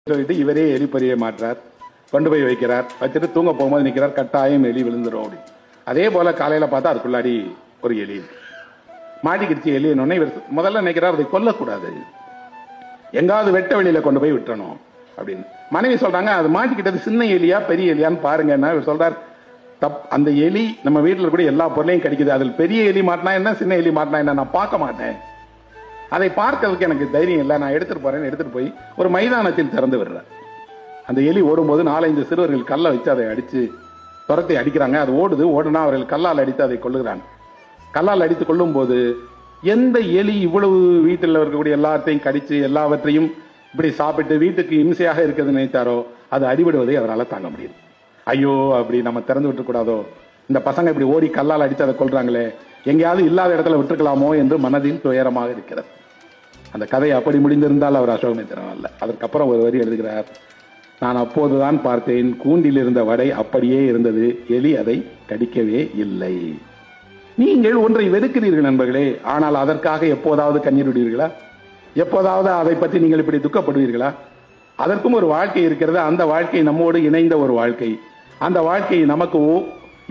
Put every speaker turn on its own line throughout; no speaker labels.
சொல்லிட்டு இவரே எலி பொறியை மாற்றார், கொண்டு போய் வைக்கிறார், வச்சுட்டு தூங்க போகும்போது நிற்கிறார், கட்டாயம் எலி விழுந்துடும் அப்படி. அதே போல காலையில பார்த்தா அதுக்குள்ளாடி ஒரு எலி மாட்டிக்கிடுச்சு. எலி என்னொன்னே இவர் முதல்ல நினைக்கிறார் அதை கொல்லக்கூடாது, எங்காவது வெட்ட வெளியில கொண்டு போய் விட்டணும் அப்படின்னு. மனைவி சொல்றாங்க அது மாட்டிக்கிட்டது சின்ன எலியா பெரிய எலியான்னு பாருங்க. இவர் சொல்றார் அந்த எலி நம்ம வீட்டில் கூட எல்லா பொருளையும் கிடைக்குது, அதில் பெரிய எலி மாட்டினா என்ன சின்ன எலி மாட்டினா என்ன நான் பார்க்க மாட்டேன், அதை பார்க்கறதுக்கு எனக்கு தைரியம் இல்லை, நான் எடுத்துட்டு போறேன்னு எடுத்துட்டு போய் ஒரு மைதானத்தில் திறந்து விடுறேன். அந்த எலி ஓடும்போது 4-5 சிறுவர்கள் கல்லை வச்சு அதை அடிச்சு துரத்தை அடிக்கிறாங்க. அது ஓடுது, ஓடுனா அவர்கள் கல்லால் அடித்து அதை கொள்ளுகிறாங்க. கல்லால் அடித்து கொள்ளும் போது எந்த எலி இவ்வளவு வீட்டில் இருக்கக்கூடிய எல்லாத்தையும் கடிச்சு எல்லாவற்றையும் இப்படி சாப்பிட்டு வீட்டுக்கு இம்சையாக இருக்கிறது நினைத்தாரோ அது அடிபடுவதை அவரால் தாங்க முடியும். ஐயோ அப்படி நம்ம திறந்து விட்டுக்கூடாதோ, இந்த பசங்க இப்படி ஓடி கல்லால் அடித்து அதை கொள்றாங்களே, எங்கேயாவது இல்லாத இடத்துல விட்டுருக்கலாமோ என்று மனதில் துயரமாக இருக்கிறது. அந்த கதை அப்படி முடிந்திருந்தால் அவர் அசோகமித்திரன் அல்ல. அதற்கப்புறம் ஒரு வரி எழுதுகிறார், நான் அப்போதுதான் பார்த்தேன் கூண்டில் இருந்த வடை அப்படியே இருந்தது, எலி அதை கடிக்கவே இல்லை. நீங்கள் ஒன்றை வெறுக்கிறீர்கள் நண்பர்களே, ஆனால் அதற்காக எப்போதாவது கண்ணீர் விடுவீர்களா? எப்போதாவது அதை பற்றி நீங்கள் இப்படி துக்கப்படுவீர்களா? அதற்கும் ஒரு வாழ்க்கை இருக்கிறது. அந்த வாழ்க்கை நம்மோடு இணைந்த ஒரு வாழ்க்கை. அந்த வாழ்க்கை நமக்கு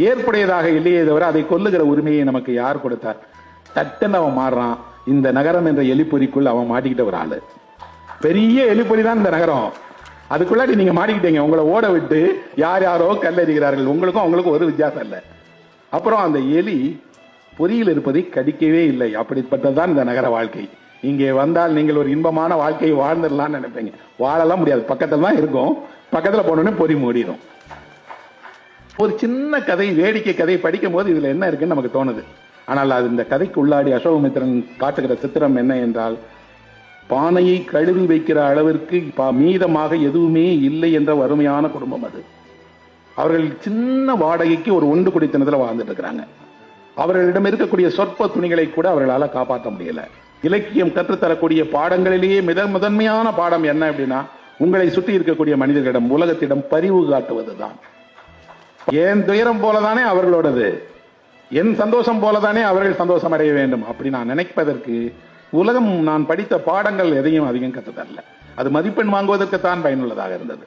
ஏற்புடையதாக இல்லையே தவிர அதை கொல்லுகிற உரிமையை நமக்கு யார் கொடுத்தார்? தட்டுன்னு அவன் மாறுறான். இந்த நகரம் என்ற எலிப்பொறிக்குள் அவன் மாட்டிக்கிட்ட ஒரு ஆளு. பெரிய எலிப்பொறி தான் இந்த நகரம். அதுக்குள்ளாடி நீங்க மாட்டிக்கிட்டீங்க. உங்களை ஓட விட்டு யார் யாரோ கல்லறிகிறார்கள். உங்களுக்கும் அவங்களுக்கும் ஒரு வித்தியாசம் இல்லை. அப்புறம் அந்த எலி பொறியில் இருப்பதை கடிக்கவே இல்லை. அப்படிப்பட்டதுதான் இந்த நகர வாழ்க்கை. இங்கே வந்தால் நீங்கள் ஒரு இன்பமான வாழ்க்கையை வாழ்ந்துடலாம்னு நினைப்பீங்க. வாழலாம் முடியாது, பக்கத்துல தான் இருக்கும். பக்கத்துல போனோடனே பொறி மூடிடும். ஒரு சின்ன கதை, வேடிக்கை கதை படிக்கும் போது இதுல என்ன இருக்குன்னு நமக்கு தோணுது. ஆனால் அது இந்த கதைக்கு உள்ளாடி அசோகமித்திரன் காட்டுகிற சித்திரம் என்ன என்றால், பானையை கழுவி வைக்கிற அளவிற்கு மீதமாக எதுவுமே இல்லை என்ற வறுமையான குடும்பம் அது. அவர்கள் சின்ன வாடகைக்கு ஒரு ஒன்று குடித்தனத்தில் வாழ்ந்துட்டு இருக்கிறாங்க. அவர்களிடம் இருக்கக்கூடிய சொற்ப துணிகளை கூட அவர்களால் காப்பாற்ற முடியல. இலக்கியம் கற்றுத்தரக்கூடிய பாடங்களிலேயே முதன்மையான பாடம் என்ன அப்படின்னா, உங்களை சுற்றி இருக்கக்கூடிய மனிதர்களிடம் உலகத்திடம் பரிவு காட்டுவதுதான். என் துயரம் போலதானே அவர்களோடது, என் சந்தோஷம் போலதானே அவர்கள் சந்தோஷம் அடைய வேண்டும் அப்படி நான் நினைப்பதற்கு உலகம் நான் படித்த பாடங்கள் எதையும் அதிகம் கற்றுத்தரல. அது மதிப்பெண் வாங்குவதற்குத்தான் பயனுள்ளதாக இருந்தது.